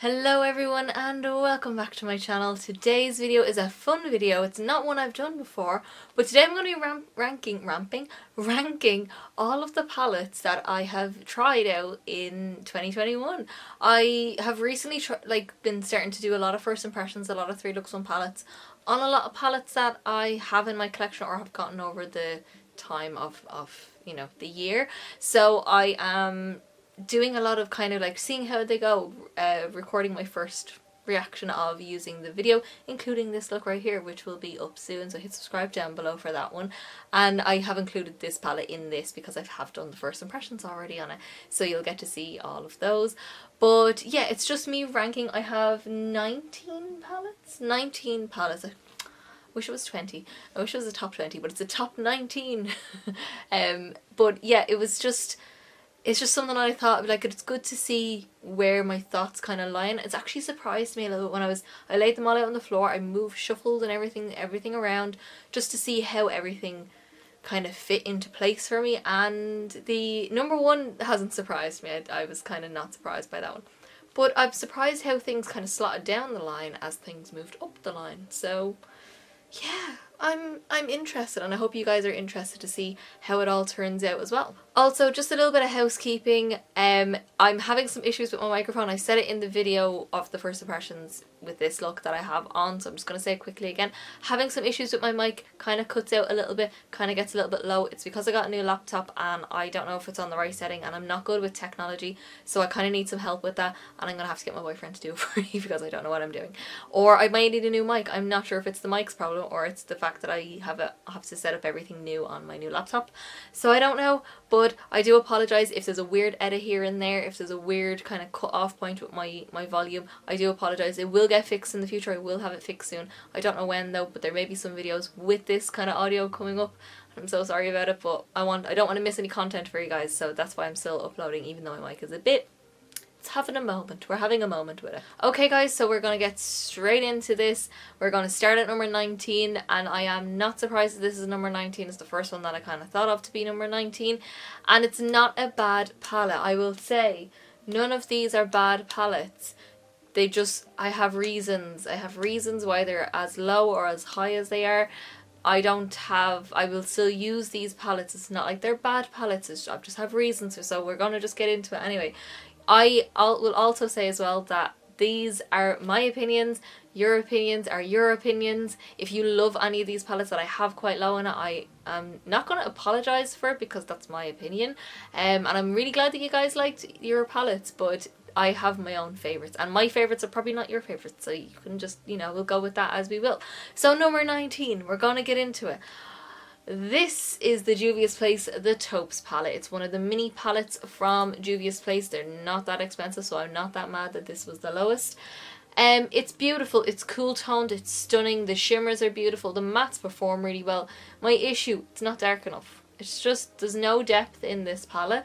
Hello everyone and welcome back to my channel. Today's video is a fun video. It's not one I've done before, but today I'm going to be ranking all of the palettes that I have tried out in 2021. I have recently been starting to do a lot of first impressions, a lot of 3 looks 1 palettes on a lot of palettes that I have in my collection or have gotten over the time of the year. So I am doing a lot of kind of like seeing how they go, recording my first reaction of using the video, including this look right here, which will be up soon, so hit subscribe down below for that one. And I have included this palette in this because I have done the first impressions already on it, so you'll get to see all of those. But yeah, it's just me ranking. I have 19 palettes. I wish it was 20. I wish it was a top 20, but it's a top 19. But yeah, it's just something I thought, like, it's good to see where my thoughts kind of lie in. It's actually surprised me a little bit when I laid them all out on the floor. I shuffled and everything around just to see how everything kind of fit into place for me. And the number one hasn't surprised me. I was kind of not surprised by that one. But I'm surprised how things kind of slotted down the line as things moved up the line. So yeah, I'm interested, and I hope you guys are interested to see how it all turns out as well. Also, just a little bit of housekeeping. I'm having some issues with my microphone. I said it in the video of the first impressions with this look that I have on, so I'm just going to say it quickly again. Having some issues with my mic, kind of cuts out a little bit, kind of gets a little bit low. It's because I got a new laptop and I don't know if it's on the right setting, and I'm not good with technology, so I kind of need some help with that, and I'm going to have to get my boyfriend to do it for me because I don't know what I'm doing. Or I might need a new mic. I'm not sure if it's the mic's problem or it's the fact that I have to set up everything new on my new laptop. So I don't know, but I do apologise if there's a weird edit here and there, if there's a weird kind of cut off point with my volume. I do apologise. It will get fixed in the future. I will have it fixed soon. I don't know when though, but there may be some videos with this kind of audio coming up. I'm so sorry about it, but I don't want to miss any content for you guys, so that's why I'm still uploading, even though my mic is a bit... having a moment. We're having a moment with it. Okay guys, so we're going to get straight into this. We're going to start at number 19, and I am not surprised that this is number 19. It's the first one that I kind of thought of to be number 19, and it's not a bad palette. I will say none of these are bad palettes. They just, I have reasons why they're as low or as high as they are. I will still use these palettes. It's not like they're bad palettes. I just have reasons, so we're going to just get into it anyway. I will also say as well that these are my opinions. Your opinions are your opinions. If you love any of these palettes that I have quite low in it, I am not going to apologise for it because that's my opinion. And I'm really glad that you guys liked your palettes, but I have my own favourites, and my favourites are probably not your favourites, so you can just, we'll go with that as we will. So number 19, we're going to get into it. This is the Juvia's Place, the Taupes palette. It's one of the mini palettes from Juvia's Place. They're not that expensive, so I'm not that mad that this was the lowest. It's beautiful, it's cool toned, it's stunning, the shimmers are beautiful, the mattes perform really well. My issue, it's not dark enough. It's just, there's no depth in this palette.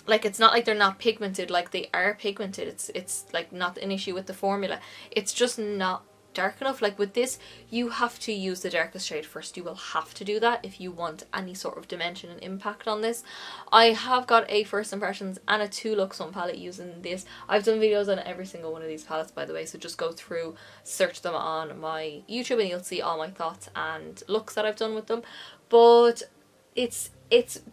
Like, it's not like they're not pigmented, like they are pigmented. It's like not an issue with the formula. It's just not dark enough. Like with this, you have to use the darkest shade first. You will have to do that if you want any sort of dimension and impact on this. I have got a first impressions and a 2 looks 1 palette using this. I've done videos on every single one of these palettes, by the way, so just go through, search them on my YouTube, and you'll see all my thoughts and looks that I've done with them. But it's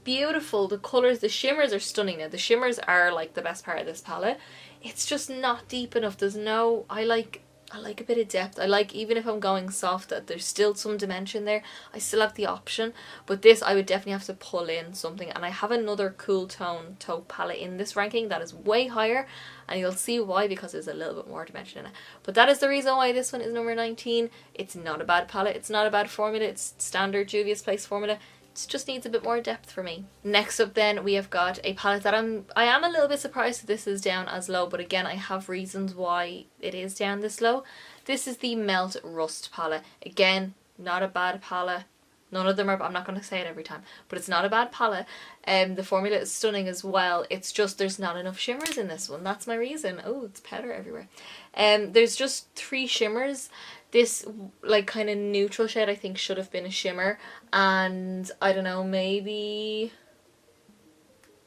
beautiful. The colours, the shimmers are stunning. Now the shimmers are like the best part of this palette. It's just not deep enough. There's no, I like a bit of depth. I like, even if I'm going soft, that there's still some dimension there. I still have the option, but this I would definitely have to pull in something. And I have another cool tone taupe palette in this ranking that is way higher, and you'll see why, because there's a little bit more dimension in it. But that is the reason why this one is number 19. It's not a bad palette, it's not a bad formula, it's standard Juvia's Place formula. It just needs a bit more depth for me. Next up then, we have got a palette that I am a little bit surprised that this is down as low, but again, I have reasons why it is down this low. This is the Melt Rust palette. Again, not a bad palette. None of them are, I'm not going to say it every time, but it's not a bad palette. The formula is stunning as well. It's just there's not enough shimmers in this one. That's my reason. Oh, it's powder everywhere. There's just 3 shimmers. This like kind of neutral shade I think should have been a shimmer, and I don't know, maybe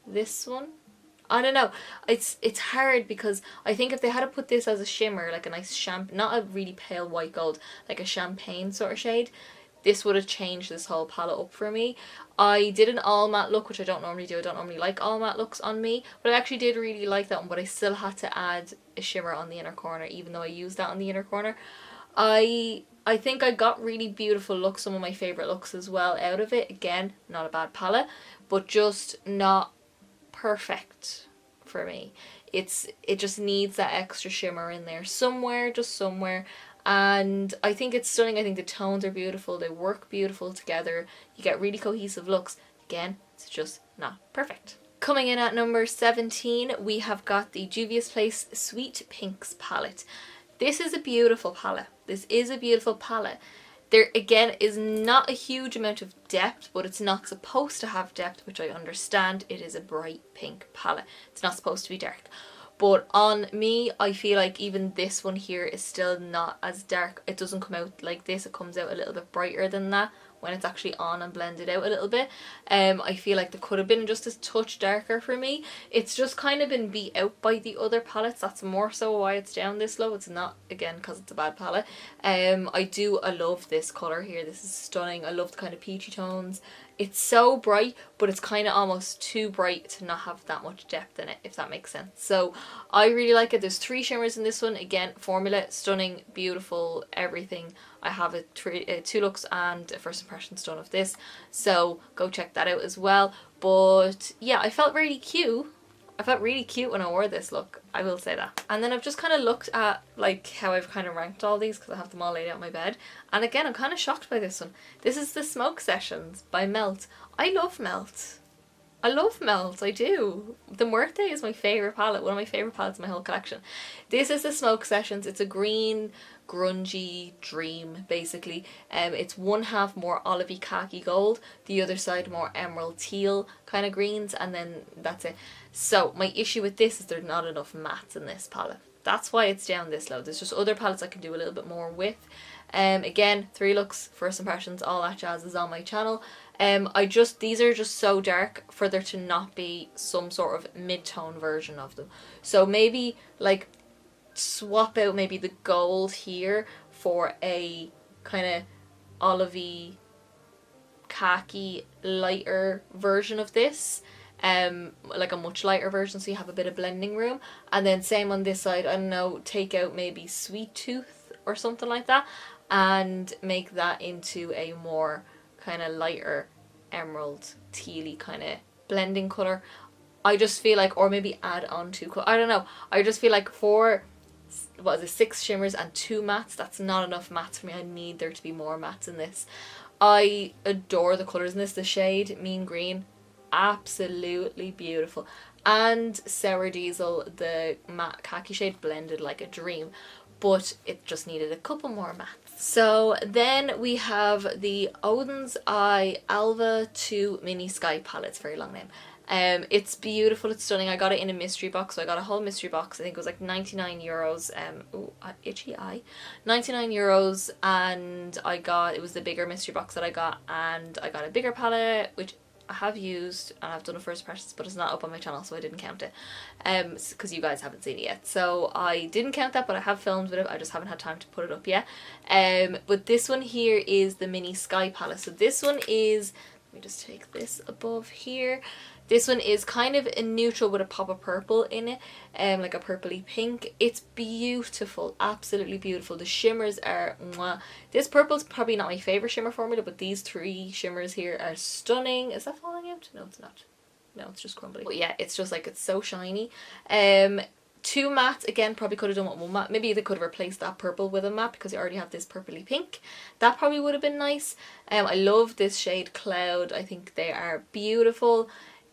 this one. I don't know. It's hard because I think if they had to put this as a shimmer, like a nice not a really pale white gold, like a champagne sort of shade, this would have changed this whole palette up for me. I did an all matte look, which I don't normally do. I don't normally like all matte looks on me, but I actually did really like that one, but I still had to add a shimmer on the inner corner, even though I used that on the inner corner. I think I got really beautiful looks, some of my favourite looks as well out of it. Again, not a bad palette, but just not perfect for me. It just needs that extra shimmer in there somewhere, just somewhere. And I think it's stunning. I think the tones are beautiful, they work beautiful together, you get really cohesive looks. Again, it's just not perfect. Coming in at number 17, we have got the Juvia's Place Sweet Pinks palette. This is a beautiful palette. This is a beautiful palette. There again is not a huge amount of depth, but it's not supposed to have depth, which I understand. It is a bright pink palette. It's not supposed to be dark. But on me, I feel like even this one here is still not as dark. It doesn't come out like this. It comes out a little bit brighter than that when it's actually on and blended out a little bit. I feel like there could have been just a touch darker for me. It's just kind of been beat out by the other palettes. That's more so why it's down this low. It's not, again, because it's a bad palette. I love this colour here. This is stunning. I love the kind of peachy tones. It's so bright, but it's kind of almost too bright to not have that much depth in it, if that makes sense. So I really like it. There's 3 shimmers in this one. Again, formula, stunning, beautiful, everything. I have 2 looks and a first impressions done of this, so go check that out as well. But yeah, I felt really cute. I felt really cute when I wore this look, I will say that. And then I've just kind of looked at like how I've kind of ranked all these because I have them all laid out on my bed. And again, I'm kind of shocked by this one. This is the Smoke Sessions by Melt. I love Melt. I love Melt, I do. The Muerte is my favourite palette, one of my favourite palettes in my whole collection. This is the Smoke Sessions. It's a green, grungy dream, basically. It's one half more olivey khaki gold, the other side more emerald teal kind of greens, and then that's it. So my issue with this is there's not enough mattes in this palette. That's why it's down this low. There's just other palettes I can do a little bit more with. Again, 3 looks, first impressions, all that jazz is on my channel. These are just so dark for there to not be some sort of mid-tone version of them. So maybe like swap out maybe the gold here for a kind of olivey khaki lighter version of this, like a much lighter version, so you have a bit of blending room. And then same on this side, I don't know, take out maybe Sweet Tooth or something like that and make that into a more kind of lighter emerald tealy kind of blending colour. I just feel like, or maybe add on 2 I don't know, I just feel like for what is it, 6 shimmers and 2 mattes, that's not enough mattes for me. I need there to be more mattes in this. I adore the colours in this. The shade Mean Green, absolutely beautiful, and Sour Diesel, the matte khaki shade, blended like a dream, but it just needed a couple more mattes. So then we have the Oden's Eye Alva 2 Mini Sky palette. It's a very long name. It's beautiful, it's stunning. I got it in a mystery box, so I got a whole mystery box. I think it was like 99 euros. Ooh, itchy eye. 99 euros, and it was the bigger mystery box that I got, and I got a bigger palette, which I have used and I've done a first impressions, but it's not up on my channel, so I didn't count it because you guys haven't seen it yet. So I didn't count that, but I have filmed with it. I just haven't had time to put it up yet. But this one here is the Mini Sky palette. So this one is, let me just take this above here. This one is kind of a neutral with a pop of purple in it, like a purpley pink. It's beautiful, absolutely beautiful. The shimmers are mwah. This purple's probably not my favourite shimmer formula, but these 3 shimmers here are stunning. Is that falling out? No, it's not. No, it's just crumbly. But yeah, it's just like, it's so shiny. 2 mattes, again, probably could have done with 1 matte. Maybe they could have replaced that purple with a matte because you already have this purpley pink. That probably would have been nice. I love this shade Cloud. I think they are beautiful.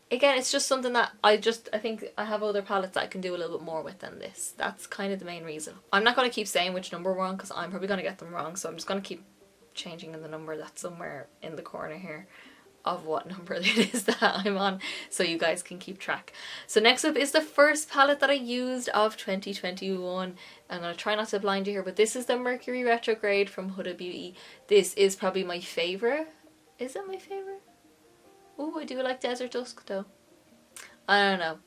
Again, it's just something that I think I have other palettes that I can do a little bit more with than this. That's kind of the main reason. I'm not going to keep saying which number we're on because I'm probably going to get them wrong, so I'm just going to keep changing in the number that's somewhere in the corner here of what number it is that I'm on, so you guys can keep track. So next up is the first palette that I used of 2021. I'm going to try not to blind you here, but this is the Mercury Retrograde from Huda Beauty. This is probably my favourite. Is it my favourite? Oh, I do like Desert Dusk though. I don't know.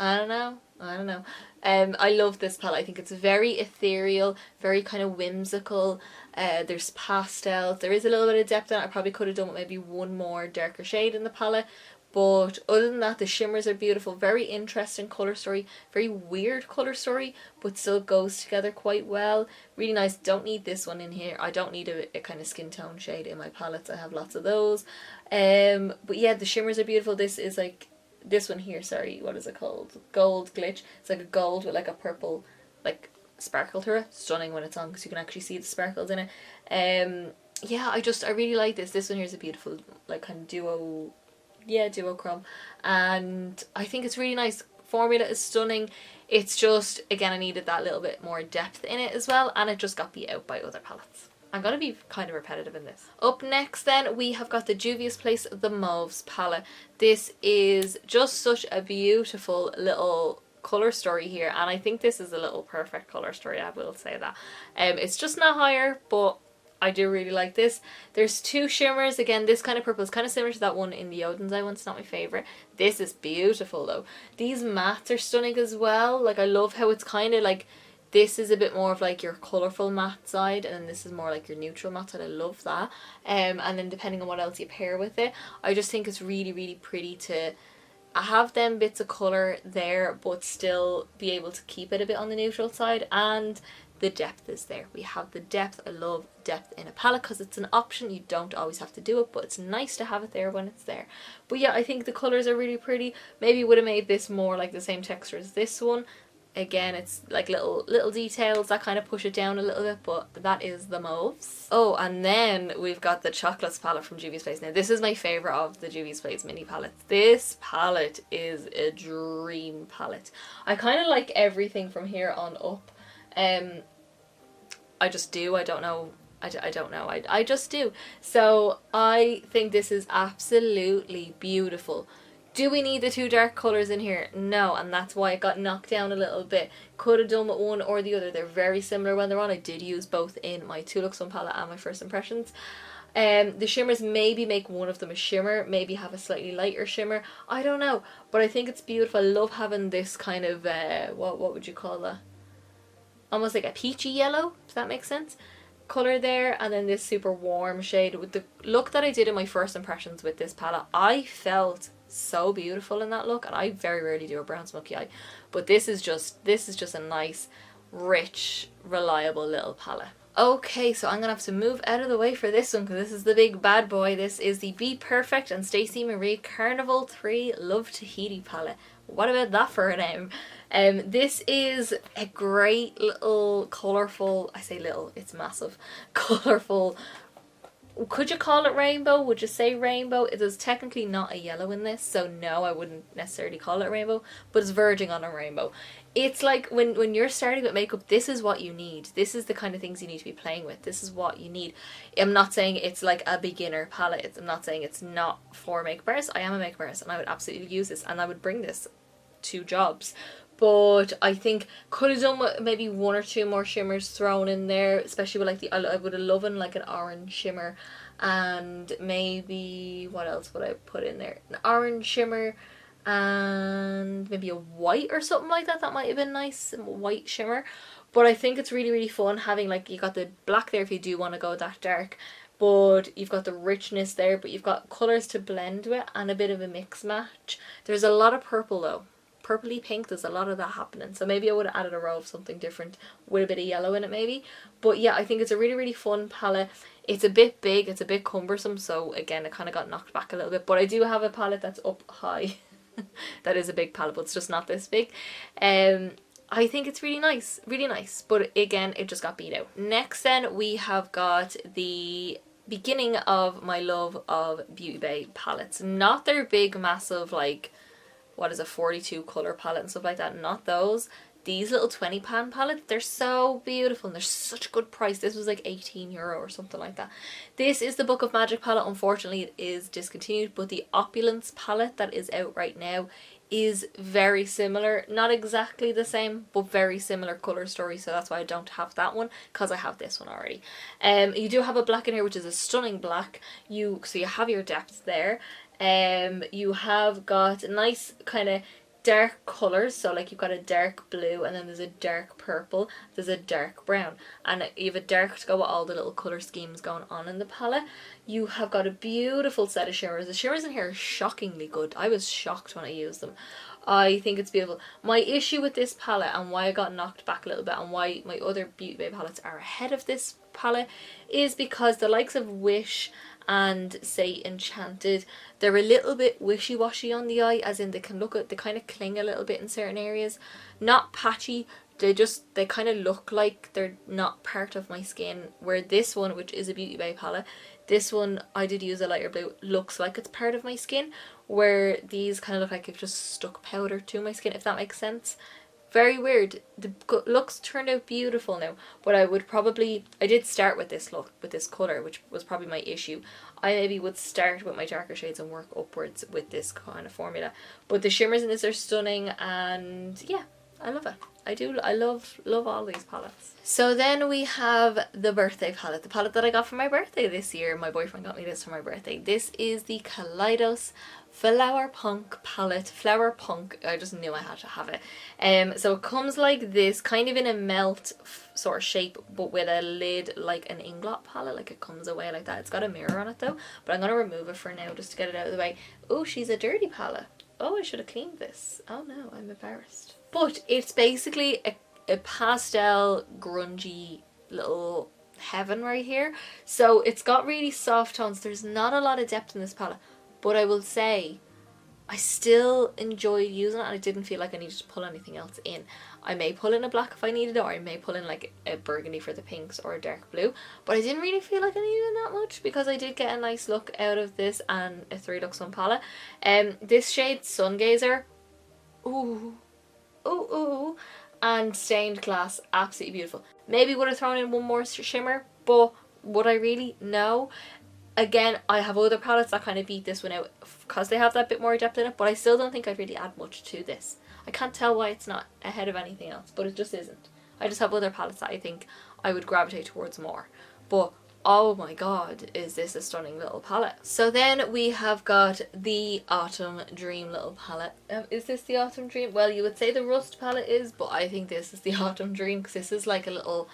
I don't know. I love this palette. I think it's very ethereal, very kind of whimsical. There's pastels. There is a little bit of depth in it. I probably could have done with maybe one more darker shade in the palette. But other than that, the shimmers are beautiful. Very interesting colour story. Very weird colour story, but still goes together quite well. Really nice. Don't need this one in here. I don't need a kind of skin tone shade in my palettes. I have lots of those. But yeah, the shimmers are beautiful. This is like, this one here, sorry, what is it called? Gold Glitch. It's like a gold with like a purple like sparkle to it. Stunning when it's on because you can actually see the sparkles in it. Yeah, I really like this. This one here is a beautiful like kind of duochrome, and I think it's really nice. Formula is stunning. It's just, again, I needed that little bit more depth in it as well, and it just got beat out by other palettes. I'm going to be kind of repetitive in this. Up next then, we have got the Juvia's Place The Mauves palette. This is just such a beautiful little colour story here, and I think this is a little perfect colour story, I will say that. It's just not higher, but I do really like this. There's two shimmers. Again, this kind of purple is kind of similar to that one in the Odens I want. It's not my favourite. This is beautiful though. These mattes are stunning as well. Like, I love how it's kind of like, this is a bit more of like your colourful matte side, and then this is more like your neutral matte side. I love that. And then depending on what else you pair with it, I just think it's really, really pretty to have them bits of colour there, but still be able to keep it a bit on the neutral side, and the depth is there. We have the depth. I love depth in a palette because it's an option. You don't always have to do it, but it's nice to have it there when it's there. But yeah, I think the colours are really pretty. Maybe would have made this more like the same texture as this one. Again, it's like little details that kind of push it down a little bit, but that is the Mauves. Oh, and then we've got the Chocolates palette from Juvia's Place. Now, this is my favourite of the Juvia's Place mini palettes. This palette is a dream palette. I kind of like everything from here on up. I just do. I don't know. I don't know. I just do. So I think this is absolutely beautiful. Do we need the two dark colours in here? No, and that's why it got knocked down a little bit. Could have done with one or the other. They're very similar when they're on. I did use both in my Two Looks One palette and my First Impressions. The shimmers, maybe make one of them a shimmer, maybe have a slightly lighter shimmer. I don't know, but I think it's beautiful. I love having this kind of, what would you call that? Almost like a peachy yellow, if that makes sense, colour there, and then this super warm shade. With the look that I did in my First Impressions with this palette, I felt so beautiful in that look, and I very rarely do a brown smoky eye, but this is just a nice, rich, reliable little palette. Okay, so I'm gonna have to move out of the way for this one because this is the big bad boy. This is the BPerfect and Stacey Marie Carnival 3 Love Tahiti palette. What about that for a name? This is a great little colourful, I say little, it's massive, colourful, could you call it rainbow? Would you say rainbow? It is technically not a yellow in this, so no, I wouldn't necessarily call it rainbow, but it's verging on a rainbow. It's like when you're starting with makeup, this is what you need. This is the kind of things you need to be playing with. This is what you need. I'm not saying it's like a beginner palette. I'm not saying it's not for makeup artists. I am a makeup artist and I would absolutely use this, and I would bring this to jobs. But I think could have done with maybe one or two more shimmers thrown in there, especially with like I would have loved like an orange shimmer, and maybe what else would I put in there? An orange shimmer and maybe a white or something like that. That might have been nice, a white shimmer. But I think it's really, really fun having, like, you got the black there if you do want to go that dark, but you've got the richness there, but you've got colours to blend with and a bit of a mix match. There's a lot of purple though. Purpley pink, there's a lot of that happening, so maybe I would have added a row of something different with a bit of yellow in it maybe. But yeah, I think it's a really, really fun palette. It's a bit big, it's a bit cumbersome, so again it kind of got knocked back a little bit, but I do have a palette that's up high that is a big palette, but it's just not this big. I think it's really nice, but again it just got beat out. Next then we have got the beginning of my love of Beauty Bay palettes. Not their big massive like, what is a 42 colour palette and stuff like that, not those. These little 20 pan palettes, they're so beautiful and they're such a good price. This was like €18 or something like that. This is the Book of Magic palette. Unfortunately it is discontinued, but the Opulence palette that is out right now is very similar. Not exactly the same, but very similar colour story, so that's why I don't have that one, because I have this one already. You do have a black in here, which is a stunning black. So you have your depth there. You have got a nice kind of dark colours, so like you've got a dark blue and then there's a dark purple, there's a dark brown, and you have a dark to go with all the little colour schemes going on in the palette. You have got a beautiful set of shimmers. The shimmers in here are shockingly good. I was shocked when I used them. I think it's beautiful. My issue with this palette and why I got knocked back a little bit and why my other Beauty Bay palettes are ahead of this palette is because the likes of Wish and say Enchanted, they're a little bit wishy-washy on the eye, as in they kind of cling a little bit in certain areas. Not patchy, they kind of look like they're not part of my skin, where this one, which is a Beauty Bay palette, this one, I did use a lighter blue, looks like it's part of my skin, where these kind of look like I've just stuck powder to my skin, if that makes sense. Very weird. The looks turned out beautiful now, but I did start with this look, with this colour, which was probably my issue. I maybe would start with my darker shades and work upwards with this kind of formula. But the shimmers in this are stunning, and yeah, I love it. I love all these palettes. So then we have the birthday palette, the palette that I got for my birthday this year. My boyfriend got me this for my birthday. This is the Kaleidos Flower Punk palette. Flower Punk, I just knew I had to have it. So it comes like this, kind of in a melt sort of shape, but with a lid like an Inglot palette, like it comes away like that. It's got a mirror on it though, but I'm going to remove it for now just to get it out of the way. Oh, she's a dirty palette. Oh, I should have cleaned this. Oh no, I'm embarrassed. But it's basically a pastel, grungy little heaven right here. So it's got really soft tones. There's not a lot of depth in this palette. But I will say, I still enjoyed using it, and I didn't feel like I needed to pull anything else in. I may pull in a black if I needed it, or I may pull in like a burgundy for the pinks or a dark blue. But I didn't really feel like I needed that much because I did get a nice look out of this and a 3 Lux 1 palette. This shade, Sun Gazer, ooh, ooh, ooh, and Stained Glass, absolutely beautiful. Maybe would have thrown in one more shimmer, but would I really? No. Again, I have other palettes that kind of beat this one out because they have that bit more depth in it, but I still don't think I'd really add much to this. I can't tell why it's not ahead of anything else, but it just isn't. I just have other palettes that I think I would gravitate towards more. But oh my god, is this a stunning little palette. So then we have got the Autumn Dream little palette. Is this the Autumn Dream? Well, you would say the Rust palette is, but I think this is the Autumn Dream because this is like a little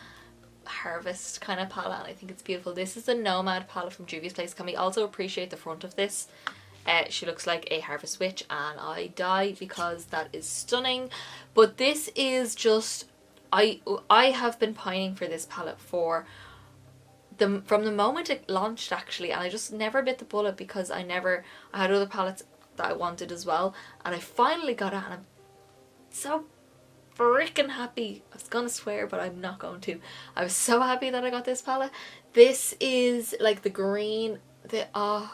harvest kind of palette, and I think it's beautiful. This is the Nomad palette from Juvia's Place. Can we also appreciate the front of this? She looks like a harvest witch, and I die because that is stunning. But this is just, I have been pining for this palette from the moment it launched actually, and I just never bit the bullet because I had other palettes that I wanted as well, and I finally got it, and I'm so freaking happy. I was gonna swear, but I'm not going to. I was so happy that I got this palette. This is like the green, oh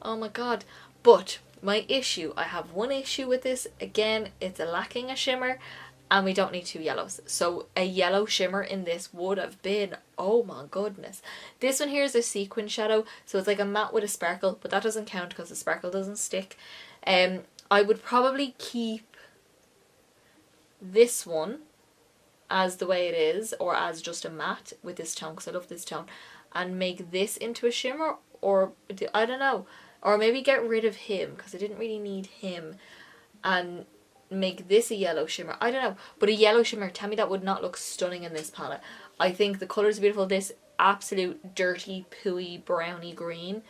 my god. But my issue, I have one issue with this. Again, it's lacking a shimmer, and we don't need 2 yellows. So a yellow shimmer in this would have been, oh my goodness. This one here is a sequin shadow, so it's like a matte with a sparkle, but that doesn't count because the sparkle doesn't stick. I would probably keep this one as the way it is, or as just a matte with this tone because I love this tone, and make this into a shimmer, or I don't know, or maybe get rid of him because I didn't really need him and make this a yellow shimmer. I don't know, but a yellow shimmer, tell me that would not look stunning in this palette. I think the colours are beautiful. This absolute dirty pooey browny green,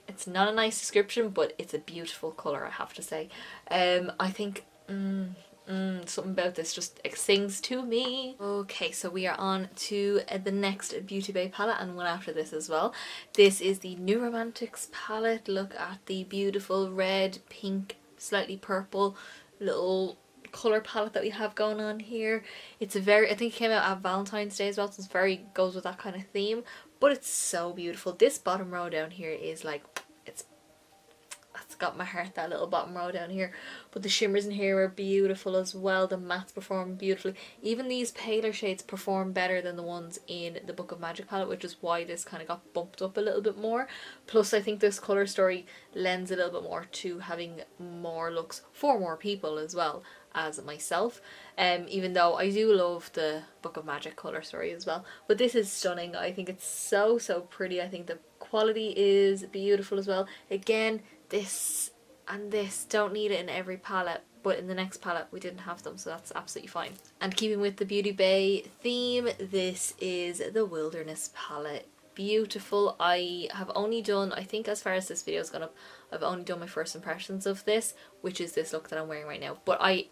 it's not a nice description, but it's a beautiful colour, I have to say. I think something about this just sings to me. Okay, so we are on to the next Beauty Bay palette, and one after this as well. This is the New Romantics palette. Look at the beautiful red, pink, slightly purple little colour palette that we have going on here. It's a I think it came out at Valentine's Day as well, so it's goes with that kind of theme. But it's so beautiful. This bottom row down here is like, it's got my heart, that little bottom row down here. But the shimmers in here are beautiful as well. The mattes perform beautifully. Even these paler shades perform better than the ones in the Book of Magic palette, which is why this kind of got bumped up a little bit more. Plus I think this colour story lends a little bit more to having more looks for more people as well as myself, even though I do love the Book of Magic colour story as well. But this is stunning. I think it's so pretty. I think the quality is beautiful as well. Again, this and this don't need it in every palette, but in the next palette we didn't have them, so that's absolutely fine. And keeping with the Beauty Bay theme, this is the Wilderness palette. Beautiful. I have only done, I think as far as this video has gone up, I've only done my first impressions of this, which is this look that I'm wearing right now. But I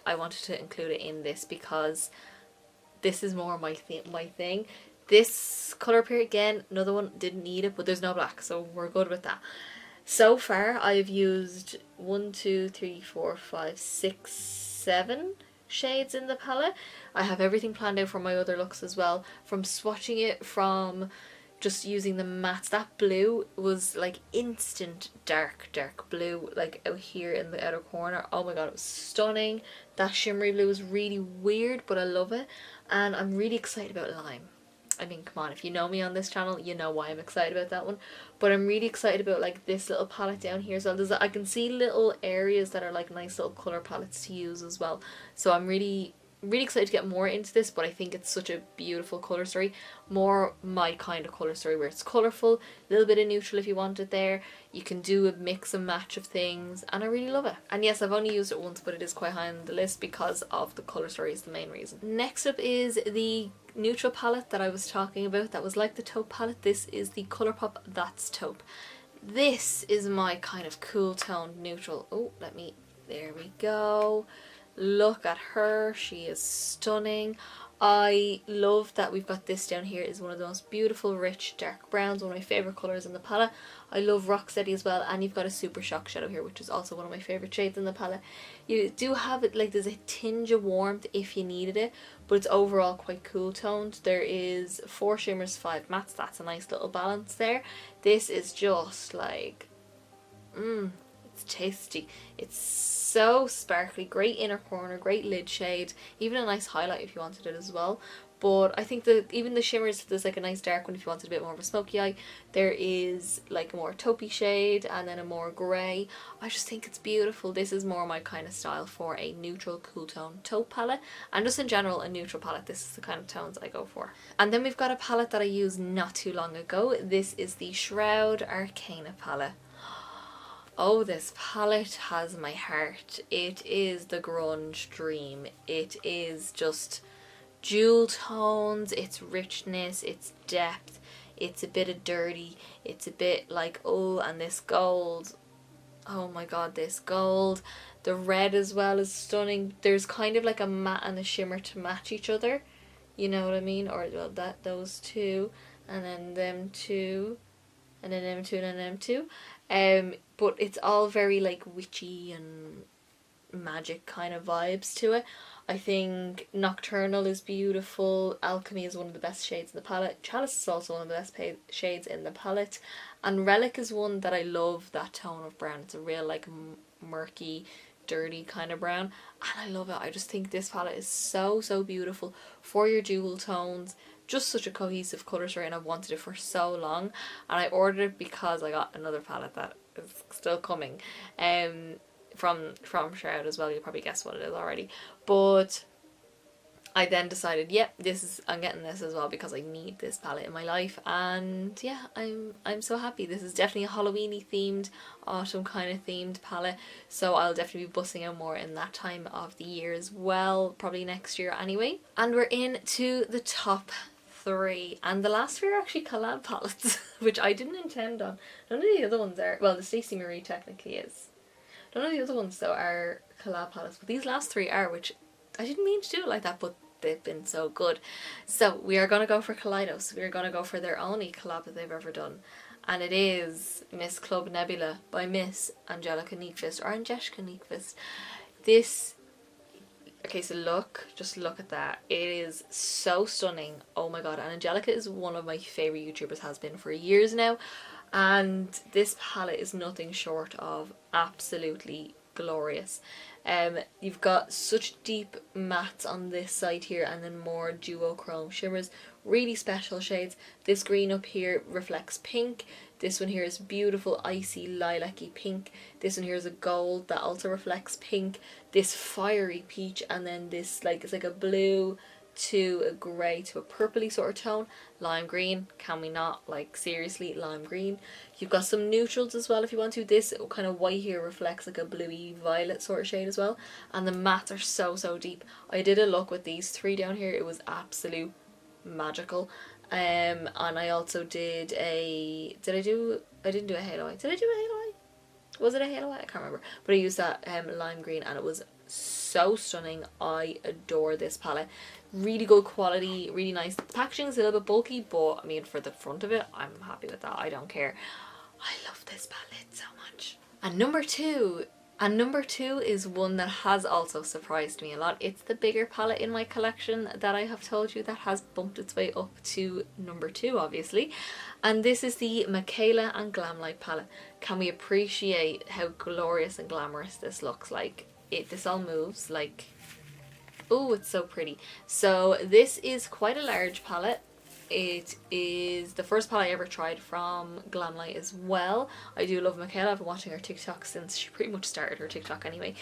wanted to include it in this because this is more my thing. This colour period, again, another one, didn't need it, but there's no black, so we're good with that. So far, I've used 1, 2, 3, 4, 5, 6, 7 shades in the palette. I have everything planned out for my other looks as well. From swatching it, from just using the mattes. That blue was like instant dark blue, like out here in the outer corner. Oh my god, it was stunning. That shimmery blue was really weird, but I love it. And I'm really excited about lime. I mean, come on, if you know me on this channel, you know why I'm excited about that one. But I'm really excited about like this little palette down here as well. I can see little areas that are like nice little colour palettes to use as well. So I'm really excited to get more into this, but I think it's such a beautiful colour story. More my kind of colour story where it's colourful, a little bit of neutral if you want it there. You can do a mix and match of things, and I really love it. And yes, I've only used it once, but it is quite high on the list because of the colour story is the main reason. Next up is the neutral palette that I was talking about that was like the taupe palette. This is the Colourpop That's Taupe. This is my kind of cool toned neutral. Oh, there we go. Look at her, she is stunning. I love that we've got this down here. Is one of the most beautiful rich dark browns, one of my favourite colours in the palette. I love Rocksteady as well, and you've got a super shock shadow here, which is also one of my favourite shades in the palette. You do have it, like there's a tinge of warmth if you needed it, but it's overall quite cool toned. There is 4 shimmers, 5 mattes. That's a nice little balance there. This is just like it's tasty. It's so sparkly, great inner corner, great lid shade, even a nice highlight if you wanted it as well. But I think even the shimmers, there's like a nice dark one if you wanted a bit more of a smoky eye. There is like a more taupey shade and then a more grey. I just think it's beautiful. This is more my kind of style for a neutral cool tone taupe palette, and just in general a neutral palette. This is the kind of tones I go for. And then we've got a palette that I used not too long ago. This is the Shroud Arcana palette. Oh, this palette has my heart. It is the grunge dream. It is just jewel tones, it's richness, it's depth, it's a bit of dirty, it's a bit like, oh, and this gold. Oh my god, this gold. The red as well is stunning. There's kind of like a matte and a shimmer to match each other. You know what I mean? Or, well, those two, and then them two, and then them two, and then them two. But it's all very like witchy and magic kind of vibes to it. I think Nocturnal is beautiful. Alchemy is one of the best shades in the palette. Chalice is also one of the best shades in the palette. And Relic is one that I love, that tone of brown. It's a real like murky, dirty kind of brown. And I love it. I just think this palette is so beautiful for your jewel tones. Just such a cohesive colour story, and I've wanted it for so long. And I ordered it because I got another palette that is still coming. From Shroud as well. You'll probably guess what it is already, but I then decided, yep, I'm getting this as well because I need this palette in my life. And yeah, I'm so happy. This is definitely a Halloweeny themed, autumn kind of themed palette, so I'll definitely be busting out more in that time of the year as well, probably next year anyway. And we're into the top 3, and the last 3 are actually collab palettes which I didn't intend on. None of the other ones are, well, the Stacey Marie technically is. None of the other ones though are collab palettes, but these last 3 are, which I didn't mean to do it like that, but they've been so good. So we are going to go for Kaleidos. We are going to go for their only collab that they've ever done, and it is Miss Club Nebula by Miss Angeschka or Angeschka. This, okay, so just look at that. It is so stunning. Oh my god, and Angeschka is one of my favourite YouTubers, has been for years now. And this palette is nothing short of absolutely glorious. You've got such deep mattes on this side here, and then more duochrome shimmers, really special shades. This green up here reflects pink. This one here is beautiful icy lilac-y pink. This one here is a gold that also reflects pink. This fiery peach, and then this like, it's like a blue to a grey to a purpley sort of tone. Lime green, can we not? Like seriously, lime green. You've got some neutrals as well if you want to. This kind of white here reflects like a bluey violet sort of shade as well. And the mattes are so deep. I did a look with these three down here. It was absolute magical. And I also did a, I didn't do a halo eye. Did I do a halo eye? Was it a halo eye? I can't remember. But I used that lime green and it was so stunning. I adore this palette. Really good quality, really nice. The packaging is a little bit bulky, but I mean for the front of it, I'm happy with that. I don't care. I love this palette so much. And number two is one that has also surprised me a lot. It's the bigger palette in my collection that I have told you that has bumped its way up to number 2, obviously. And this is the Mikayla and Glamlite palette. Can we appreciate how glorious and glamorous this looks? Like, this all moves, like, oh, it's so pretty. So this is quite a large palette. It is the first palette I ever tried from Glamlite as well. I do love Mikayla. I've been watching her TikTok since she pretty much started her TikTok anyway.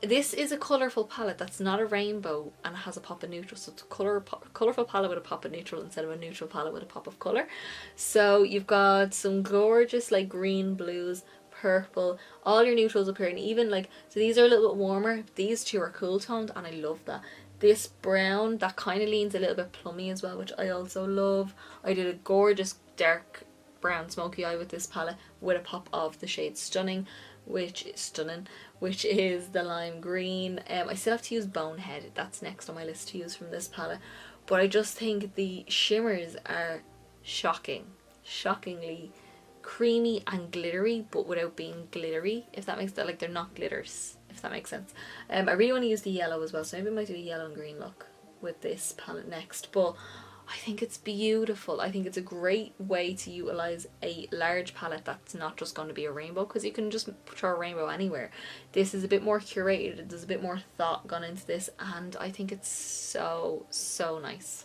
This is a colourful palette that's not a rainbow and has a pop of neutral. So it's a colourful palette with a pop of neutral instead of a neutral palette with a pop of colour. So you've got some gorgeous like green, blues, purple, all your neutrals up here, and even like, so these are a little bit warmer. These two are cool toned and I love that. This brown, that kind of leans a little bit plummy as well, which I also love. I did a gorgeous dark brown smoky eye with this palette with a pop of the shade Stunning, which is the lime green. I still have to use Bonehead. That's next on my list to use from this palette. But I just think the shimmers are shockingly creamy and glittery, but without being glittery, if that makes sense. Like, they're not glitters, if that makes sense. I really want to use the yellow as well, so maybe I might do a yellow and green look with this palette next. But I think it's beautiful. I think it's a great way to utilize a large palette that's not just going to be a rainbow, because you can just throw a rainbow anywhere. This is a bit more curated. There's a bit more thought gone into this, and I think it's so nice.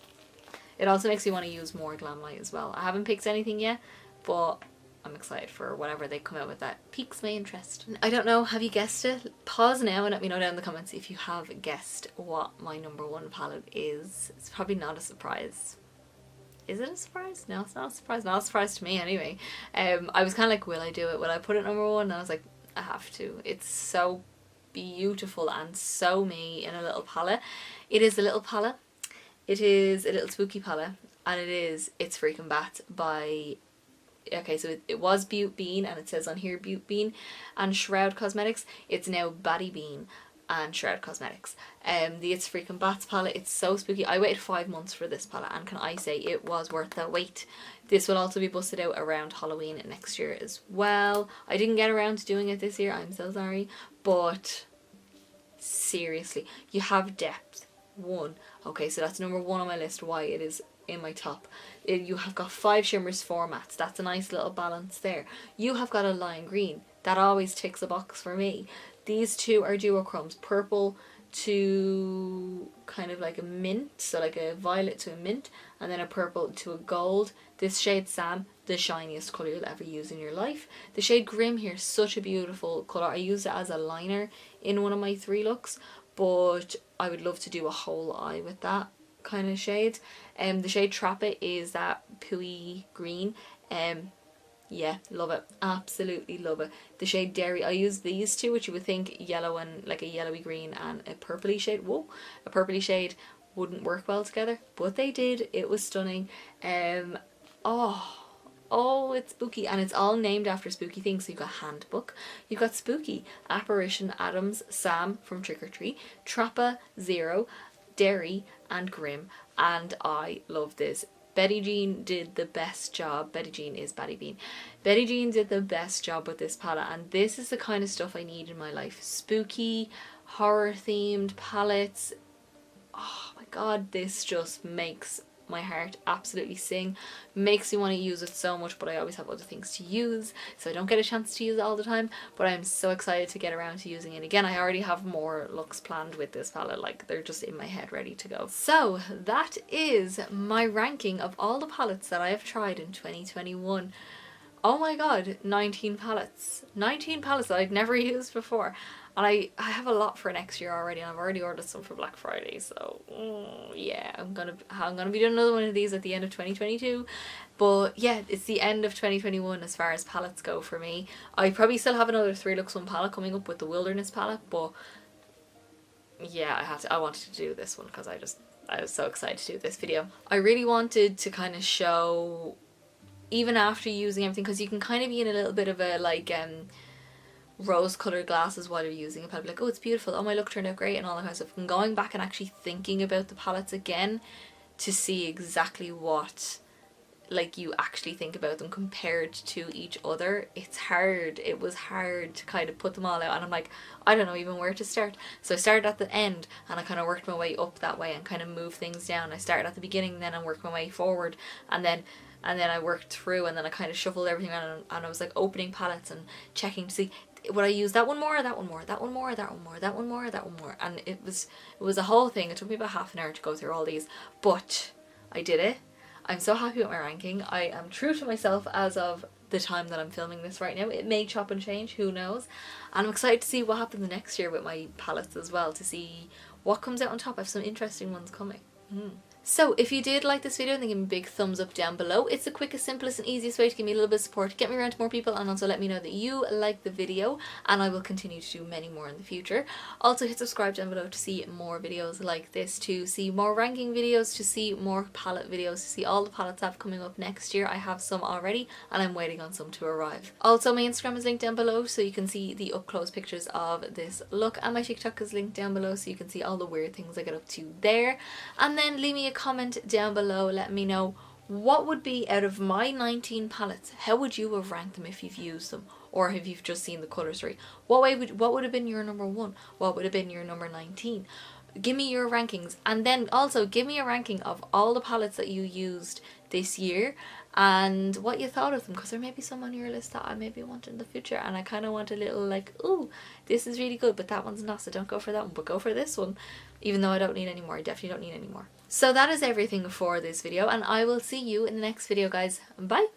It also makes me want to use more Glamlite as well. I haven't picked anything yet, but I'm excited for whatever they come out with that piques my interest. I don't know, have you guessed it? Pause now and let me know down in the comments if you have guessed what my number 1 palette is. It's probably not a surprise. Is it a surprise? No, it's not a surprise. Not a surprise to me anyway. I was kind of like, will I do it? Will I put it number 1? And I was like, I have to. It's so beautiful and so me in a little palette. It is a little palette. It is a little spooky palette. And it's Freakin Bat by... Okay, so it was BPerfect, and it says on here BPerfect and Shroud Cosmetics. It's now BattyBean and Shroud Cosmetics. The It's Freakin Bats palette, it's so spooky. I waited 5 months for this palette, and can I say it was worth the wait. This will also be busted out around Halloween next year as well. I didn't get around to doing it this year, I'm so sorry, but seriously, you have depth. 1. Okay, so that's number 1 on my list, why it is in my top. You have got 5 shimmers, 4 mattes. That's a nice little balance there. You have got a lime green. That always ticks a box for me. These two are duochromes. Purple to kind of like a mint, so like a violet to a mint, and then a purple to a gold. This shade Sam, the shiniest colour you'll ever use in your life. The shade Grim here is such a beautiful colour. I used it as a liner in one of my 3 looks, but I would love to do a whole eye with that kind of shade. The shade Trap It is that pooey green. Yeah, love it, absolutely love it. The shade Dairy, I use these two, which you would think yellow and like a yellowy green and a purpley shade. Whoa, a purpley shade wouldn't work well together, but they did. It was stunning. Oh, it's spooky, and it's all named after spooky things. So you've got Handbook, you've got Spooky, Apparition, Adams, Sam from Trick or Treat, Trappa, Zero, Dairy, and Grim, and I love this. BattyBean did the best job. BattyBean is BattyBean. BattyBean did the best job with this palette, and this is the kind of stuff I need in my life. Spooky, horror themed palettes. Oh my god, this just makes my heart absolutely sing. Makes me want to use it so much, but I always have other things to use, so I don't get a chance to use it all the time. But I'm so excited to get around to using it again. I already have more looks planned with this palette, like they're just in my head ready to go. So that is my ranking of all the palettes that I have tried in 2021. oh my god, 19 palettes. 19 palettes that I'd never used before. And I have a lot for next year already, and I've already ordered some for Black Friday, so yeah, I'm gonna be doing another one of these at the end of 2022. But yeah, it's the end of 2021 as far as palettes go for me. I probably still have another 3 Lux 1 palette coming up with the Wilderness palette, but yeah, I wanted to do this one because I was so excited to do this video. I really wanted to kind of show, even after using everything, because you can kind of be in a little bit of a like rose colored glasses while you're using a palette, like, oh, it's beautiful, oh, my look turned out great, and all that kind of stuff. And going back and actually thinking about the palettes again to see exactly what like you actually think about them compared to each other, it's hard. It was hard to kind of put them all out, and I'm like, I don't know even where to start. So I started at the end and I kind of worked my way up that way and kind of moved things down. I started at the beginning, then I worked my way forward, and then I worked through, and then I kind of shuffled everything around, and I was like opening palettes and checking to see, would I use that one more, that one more, that one more, that one more, that one more, that one more. And it was a whole thing. It took me about half an hour to go through all these, but I did it. I'm so happy with my ranking. I am true to myself as of the time that I'm filming this right now. It may chop and change, who knows. And I'm excited to see what happens next year with my palettes as well, to see what comes out on top. I have some interesting ones coming. So if you did like this video, then give me a big thumbs up down below. It's the quickest, simplest and easiest way to give me a little bit of support, get me around to more people, and also let me know that you like the video, and I will continue to do many more in the future. Also hit subscribe down below to see more videos like this, to see more ranking videos, to see more palette videos, to see all the palettes I have coming up next year. I have some already and I'm waiting on some to arrive. Also my Instagram is linked down below so you can see the up close pictures of this look, and my TikTok is linked down below so you can see all the weird things I get up to there. And then leave me a comment down below, let me know what would be, out of my 19 palettes, how would you have ranked them if you've used them, or if you've just seen the colour story. What would have been your number 1? What would have been your number 19? Give me your rankings, and then also give me a ranking of all the palettes that you used this year and what you thought of them, because there may be some on your list that I maybe want in the future, and I kind of want a little like, ooh, this is really good, but that one's not, so don't go for that one, but go for this one, even though I don't need any more. I definitely don't need any more. So that is everything for this video, and I will see you in the next video, guys. Bye!